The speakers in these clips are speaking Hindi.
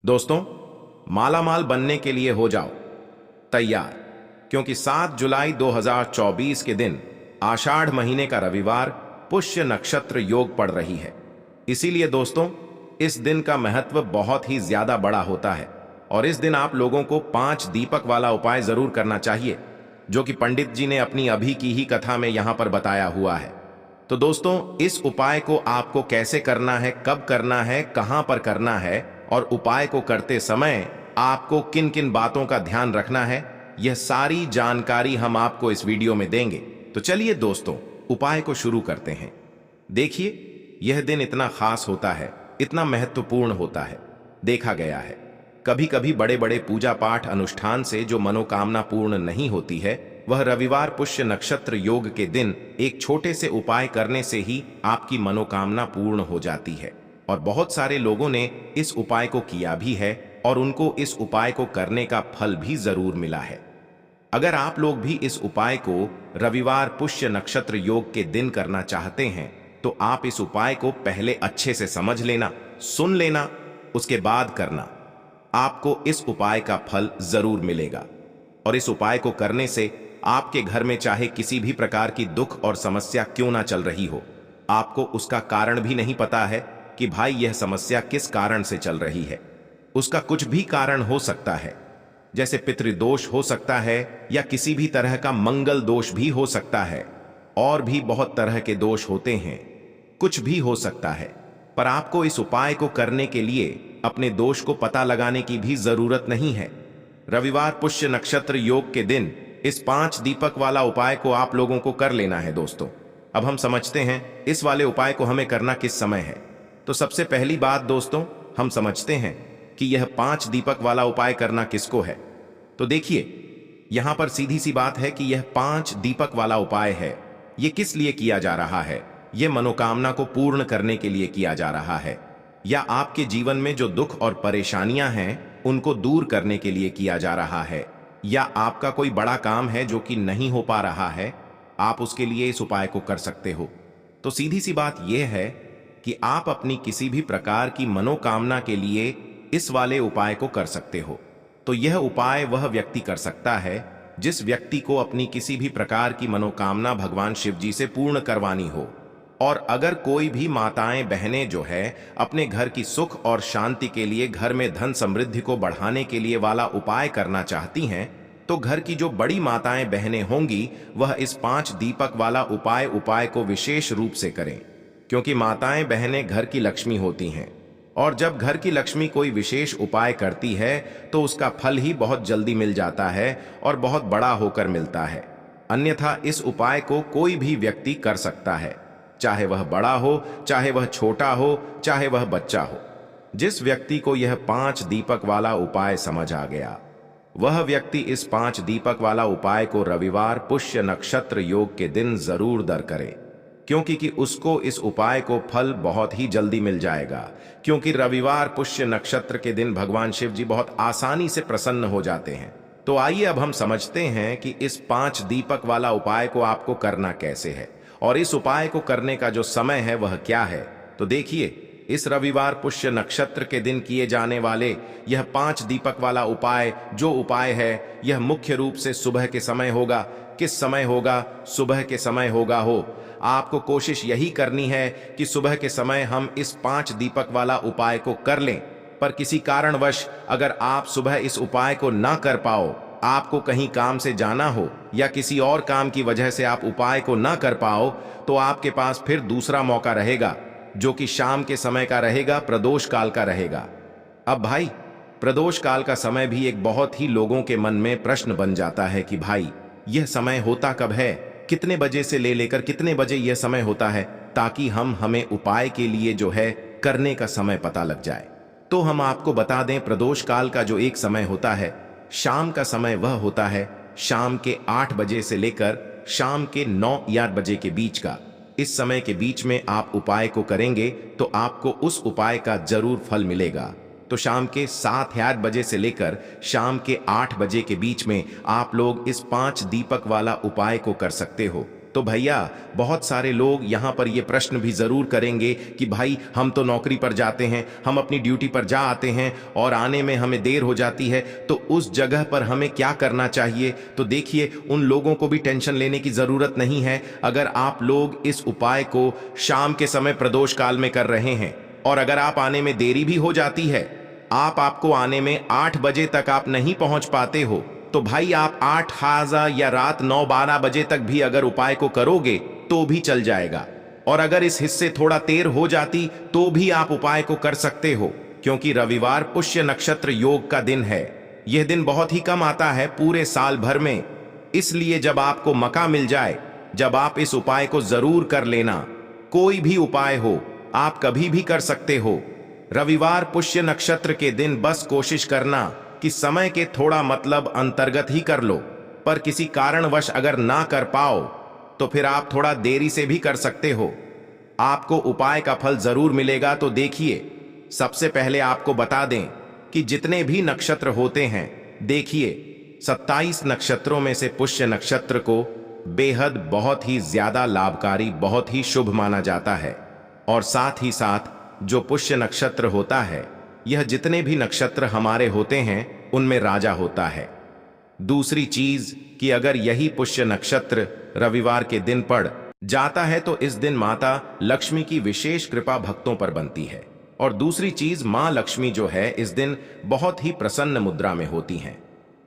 दोस्तों, मालामाल बनने के लिए हो जाओ तैयार, क्योंकि 7 जुलाई 2024 के दिन आषाढ़ महीने का रविवार पुष्य नक्षत्र योग पड़ रही है। इसीलिए दोस्तों, इस दिन का महत्व बहुत ही ज्यादा बड़ा होता है और इस दिन आप लोगों को 5 दीपक वाला उपाय जरूर करना चाहिए, जो कि पंडित जी ने अपनी अभी की ही कथा में यहां पर बताया हुआ है। तो दोस्तों, इस उपाय को आपको कैसे करना है, कब करना है, कहां पर करना है और उपाय को करते समय आपको किन किन बातों का ध्यान रखना है, यह सारी जानकारी हम आपको इस वीडियो में देंगे। तो चलिए दोस्तों, उपाय को शुरू करते हैं। देखिए, यह दिन इतना खास होता है, इतना महत्वपूर्ण होता है। देखा गया है कभी कभी बड़े बड़े पूजा पाठ अनुष्ठान से जो मनोकामना पूर्ण नहीं होती है, वह रविवार पुष्य नक्षत्र योग के दिन एक छोटे से उपाय करने से ही आपकी मनोकामना पूर्ण हो जाती है। और बहुत सारे लोगों ने इस उपाय को किया भी है और उनको इस उपाय को करने का फल भी जरूर मिला है। अगर आप लोग भी इस उपाय को रविवार पुष्य नक्षत्र योग के दिन करना चाहते हैं, तो आप इस उपाय को पहले अच्छे से समझ लेना, सुन लेना, उसके बाद करना। आपको इस उपाय का फल जरूर मिलेगा। और इस उपाय को करने से आपके घर में चाहे किसी भी प्रकार की दुख और समस्या क्यों ना चल रही हो, आपको उसका कारण भी नहीं पता है कि भाई यह समस्या किस कारण से चल रही है। उसका कुछ भी कारण हो सकता है, जैसे पितृदोष हो सकता है या किसी भी तरह का मंगल दोष भी हो सकता है, और भी बहुत तरह के दोष होते हैं, कुछ भी हो सकता है। पर आपको इस उपाय को करने के लिए अपने दोष को पता लगाने की भी जरूरत नहीं है। रविवार पुष्य नक्षत्र योग के दिन इस 5 दीपक वाला उपाय को आप लोगों को कर लेना है। दोस्तों, अब हम समझते हैं इस वाले उपाय को हमें करना किस समय है। तो सबसे पहली बात दोस्तों, हम समझते हैं कि यह 5 दीपक वाला उपाय करना किसको है। तो देखिए, यहां पर सीधी सी बात है कि यह 5 दीपक वाला उपाय है। यह किस लिए किया जा रहा है? यह मनोकामना को पूर्ण करने के लिए किया जा रहा है, या आपके जीवन में जो दुख और परेशानियां हैं उनको दूर करने के लिए किया जा रहा है, या आपका कोई बड़ा काम है जो कि नहीं हो पा रहा है, आप उसके लिए इस उपाय को कर सकते हो। तो सीधी सी बात यह है कि आप अपनी किसी भी प्रकार की मनोकामना के लिए इस वाले उपाय को कर सकते हो। तो यह उपाय वह व्यक्ति कर सकता है जिस व्यक्ति को अपनी किसी भी प्रकार की मनोकामना भगवान शिव जी से पूर्ण करवानी हो। और अगर कोई भी माताएं बहनें जो है अपने घर की सुख और शांति के लिए, घर में धन समृद्धि को बढ़ाने के लिए वाला उपाय करना चाहती हैं, तो घर की जो बड़ी माताएं बहनें होंगी वह इस 5 दीपक वाला उपाय को विशेष रूप से करें, क्योंकि माताएं बहनें घर की लक्ष्मी होती हैं। और जब घर की लक्ष्मी कोई विशेष उपाय करती है तो उसका फल ही बहुत जल्दी मिल जाता है और बहुत बड़ा होकर मिलता है। अन्यथा इस उपाय को कोई भी व्यक्ति कर सकता है, चाहे वह बड़ा हो, चाहे वह छोटा हो, चाहे वह बच्चा हो। जिस व्यक्ति को यह 5 दीपक वाला उपाय समझ आ गया, वह व्यक्ति इस 5 दीपक वाला उपाय को रविवार पुष्य नक्षत्र योग के दिन जरूर दर करे, क्योंकि कि उसको इस उपाय को फल बहुत ही जल्दी मिल जाएगा। क्योंकि रविवार पुष्य नक्षत्र के दिन भगवान शिव जी बहुत आसानी से प्रसन्न हो जाते हैं। तो आइए अब हम समझते हैं कि इस 5 दीपक वाला उपाय को आपको करना कैसे है और इस उपाय को करने का जो समय है वह क्या है। तो देखिए, इस रविवार पुष्य नक्षत्र के दिन किए जाने वाले यह 5 दीपक वाला उपाय जो उपाय है, यह मुख्य रूप से सुबह के समय होगा। किस समय होगा? सुबह के समय होगा हो। आपको कोशिश यही करनी है कि सुबह के समय हम इस 5 दीपक वाला उपाय को कर लें। पर किसी कारणवश अगर आप सुबह इस उपाय को ना कर पाओ, आपको कहीं काम से जाना हो या किसी और काम की वजह से आप उपाय को ना कर पाओ, तो आपके पास फिर दूसरा मौका रहेगा, जो कि शाम के समय का रहेगा, प्रदोष काल का रहेगा। अब भाई, प्रदोष काल का समय भी एक बहुत ही लोगों के मन में प्रश्न बन जाता है कि भाई यह समय होता कब है, कितने बजे से लेकर कितने बजे यह समय होता है, ताकि हमें उपाय के लिए जो है करने का समय पता लग जाए। तो हम आपको बता दें, प्रदोष काल का जो एक समय होता है, शाम का समय वह होता है शाम के 8 बजे से लेकर शाम के 9 या 8 बजे के बीच का। इस समय के बीच में आप उपाय को करेंगे तो आपको उस उपाय का जरूर फल मिलेगा। तो शाम के 7 या 8 बजे से लेकर शाम के 8 बजे के बीच में आप लोग इस 5 दीपक वाला उपाय को कर सकते हो। तो भैया बहुत सारे लोग यहाँ पर ये प्रश्न भी जरूर करेंगे कि भाई हम तो नौकरी पर जाते हैं, हम अपनी ड्यूटी पर जा आते हैं और आने में हमें देर हो जाती है, तो उस जगह पर हमें क्या करना चाहिए। तो देखिए, उन लोगों को भी टेंशन लेने की जरूरत नहीं है। अगर आप लोग इस उपाय को शाम के समय प्रदोष काल में कर रहे हैं और अगर आप आने में देरी भी हो जाती है, आपको आने में 8 बजे तक आप नहीं पहुंच पाते हो, तो भाई आप 8 या रात 9-12 बजे तक भी अगर उपाय को करोगे तो भी चल जाएगा। और अगर इस हिस्से थोड़ा देर हो जाती तो भी आप उपाय को कर सकते हो, क्योंकि रविवार पुष्य नक्षत्र योग का दिन है। यह दिन बहुत ही कम आता है पूरे साल भर में, इसलिए जब आपको मौका मिल जाए, जब आप इस उपाय को जरूर कर लेना। कोई भी उपाय हो, आप कभी भी कर सकते हो। रविवार पुष्य नक्षत्र के दिन बस कोशिश करना कि समय के थोड़ा मतलब अंतर्गत ही कर लो, पर किसी कारणवश अगर ना कर पाओ तो फिर आप थोड़ा देरी से भी कर सकते हो। आपको उपाय का फल जरूर मिलेगा। तो देखिए, सबसे पहले आपको बता दें कि जितने भी नक्षत्र होते हैं, देखिए 27 नक्षत्रों में से पुष्य नक्षत्र को बेहद बहुत ही ज्यादा लाभकारी, बहुत ही शुभ माना जाता है। और साथ ही साथ जो पुष्य नक्षत्र होता है, यह जितने भी नक्षत्र हमारे होते हैं उनमें राजा होता है। दूसरी चीज कि अगर यही पुष्य नक्षत्र रविवार के दिन पड़ जाता है तो इस दिन माता लक्ष्मी की विशेष कृपा भक्तों पर बनती है। और दूसरी चीज, मां लक्ष्मी जो है इस दिन बहुत ही प्रसन्न मुद्रा में होती हैं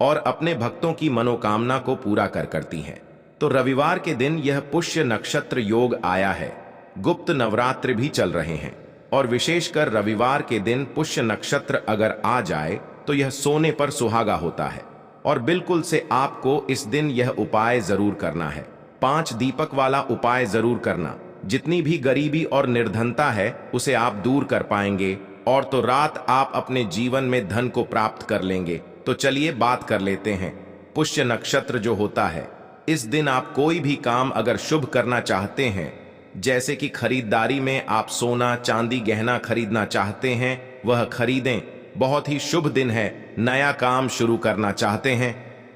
और अपने भक्तों की मनोकामना को पूरा करती हैं। तो रविवार के दिन यह पुष्य नक्षत्र योग आया है। गुप्त नवरात्र भी चल रहे हैं और विशेषकर रविवार के दिन पुष्य नक्षत्र अगर आ जाए तो यह सोने पर सुहागा होता है। और बिल्कुल से आपको इस दिन यह उपाय जरूर करना है। 5 दीपक वाला उपाय जरूर करना। जितनी भी गरीबी और निर्धनता है उसे आप दूर कर पाएंगे और तो रात आप अपने जीवन में धन को प्राप्त कर लेंगे। तो चलिए बात कर लेते हैं। पुष्य नक्षत्र जो होता है, इस दिन आप कोई भी काम अगर शुभ करना चाहते हैं, जैसे कि खरीदारी में आप सोना चांदी गहना खरीदना चाहते हैं, वह खरीदें। बहुत ही शुभ दिन है। नया काम शुरू करना चाहते हैं,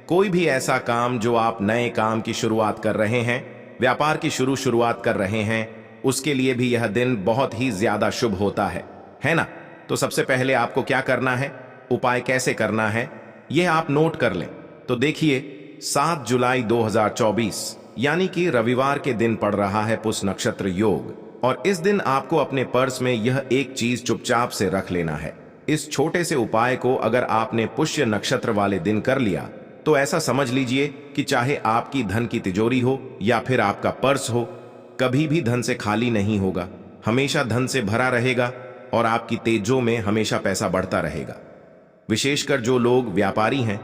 कोई भी ऐसा काम जो आप नए काम की शुरुआत कर रहे हैं, व्यापार की शुरुआत कर रहे हैं, उसके लिए भी यह दिन बहुत ही ज्यादा शुभ होता है ना। तो सबसे पहले आपको क्या करना है, उपाय कैसे करना है, यह आप नोट कर लें। तो देखिए, 7 जुलाई 2024 यानी कि रविवार के दिन पड़ रहा है पुष्य नक्षत्र योग। और इस दिन आपको अपने पर्स में यह एक चीज चुपचाप से रख लेना है। इस छोटे से उपाय को अगर आपने पुष्य नक्षत्र वाले दिन कर लिया तो ऐसा समझ लीजिए कि चाहे आपकी धन की तिजोरी हो या फिर आपका पर्स हो, कभी भी धन से खाली नहीं होगा, हमेशा धन से भरा रहेगा और आपकी तेजों में हमेशा पैसा बढ़ता रहेगा। विशेषकर जो लोग व्यापारी हैं,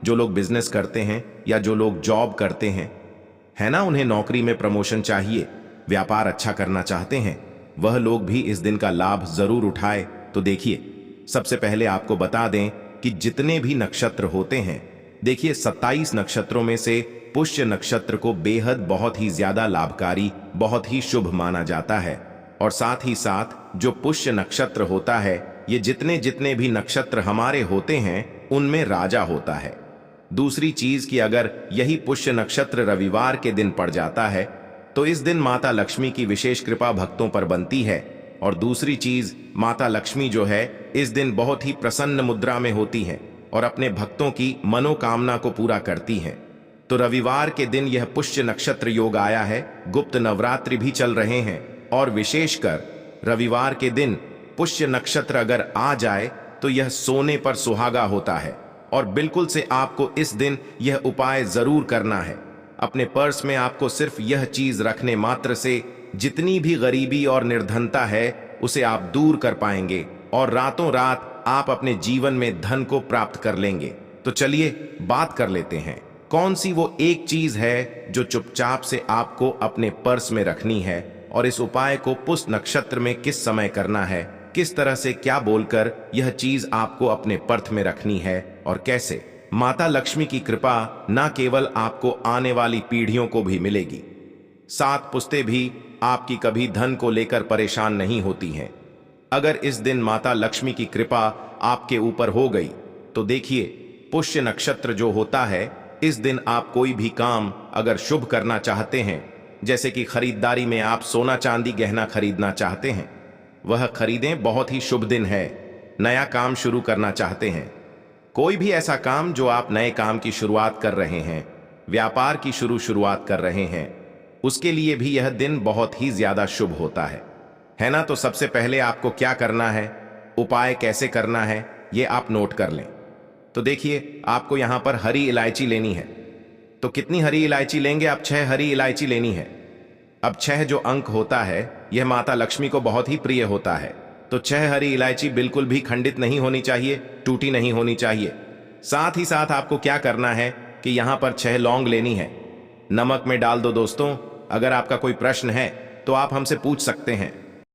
जो लोग बिजनेस करते हैं या जो लोग जॉब करते हैं, है ना, उन्हें नौकरी में प्रमोशन चाहिए, व्यापार अच्छा करना चाहते हैं, वह लोग भी इस दिन का लाभ जरूर उठाए। तो देखिए, सबसे पहले आपको बता दें कि जितने भी नक्षत्र होते हैं, देखिए 27 नक्षत्रों में से पुष्य नक्षत्र को बेहद बहुत ही ज्यादा लाभकारी, बहुत ही शुभ माना जाता है। और साथ ही साथ जो पुष्य नक्षत्र होता है, ये जितने जितने भी नक्षत्र हमारे होते हैं उनमें राजा होता है। दूसरी चीज कि अगर यही पुष्य नक्षत्र रविवार के दिन पड़ जाता है तो इस दिन माता लक्ष्मी की विशेष कृपा भक्तों पर बनती है। और दूसरी चीज, माता लक्ष्मी जो है इस दिन बहुत ही प्रसन्न मुद्रा में होती है और अपने भक्तों की मनोकामना को पूरा करती हैं। तो रविवार के दिन यह पुष्य नक्षत्र योग आया है। गुप्त नवरात्रि भी चल रहे हैं और विशेषकर रविवार के दिन पुष्य नक्षत्र अगर आ जाए तो यह सोने पर सुहागा होता है। और बिल्कुल से आपको इस दिन यह उपाय जरूर करना है। अपने पर्स में आपको सिर्फ यह चीज रखने मात्र से जितनी भी गरीबी और निर्धनता है उसे आप दूर कर पाएंगे और रातों रात आप अपने जीवन में धन को प्राप्त कर लेंगे। तो चलिए बात कर लेते हैं, कौन सी वो एक चीज है जो चुपचाप से आपको अपने पर्स में रखनी है और इस उपाय को पुष्य नक्षत्र में किस समय करना है, किस तरह से क्या बोलकर यह चीज आपको अपने पर्स में रखनी है और कैसे। माता लक्ष्मी की कृपा न केवल आपको आने वाली पीढ़ियों को भी मिलेगी, 7 पुश्तें भी आपकी कभी धन को लेकर परेशान नहीं होती हैं। अगर इस दिन माता लक्ष्मी की कृपा आपके ऊपर हो गई तो देखिए, पुष्य नक्षत्र जो होता है, इस दिन आप कोई भी काम अगर शुभ करना चाहते हैं जैसे कि खरीदारी में आप सोना चांदी गहना खरीदना चाहते हैं, वह खरीदें। बहुत ही शुभ दिन है। नया काम शुरू करना चाहते हैं, कोई भी ऐसा काम जो आप नए काम की शुरुआत कर रहे हैं, व्यापार की शुरुआत कर रहे हैं, उसके लिए भी यह दिन बहुत ही ज्यादा शुभ होता है ना। तो सबसे पहले आपको क्या करना है, उपाय कैसे करना है, ये आप नोट कर लें। तो देखिए, आपको यहां पर हरी इलायची लेनी है। तो कितनी हरी इलायची लेंगे आप? 6 हरी इलायची लेनी है। अब 6 जो अंक होता है, यह माता लक्ष्मी को बहुत ही प्रिय होता है। तो 6 हरी इलायची बिल्कुल भी खंडित नहीं होनी चाहिए, टूटी नहीं होनी चाहिए। साथ ही साथ आपको क्या करना है कि यहां पर 6 लौंग लेनी है। नमक में डाल दो दोस्तों। अगर आपका कोई प्रश्न है तो आप हमसे पूछ सकते हैं।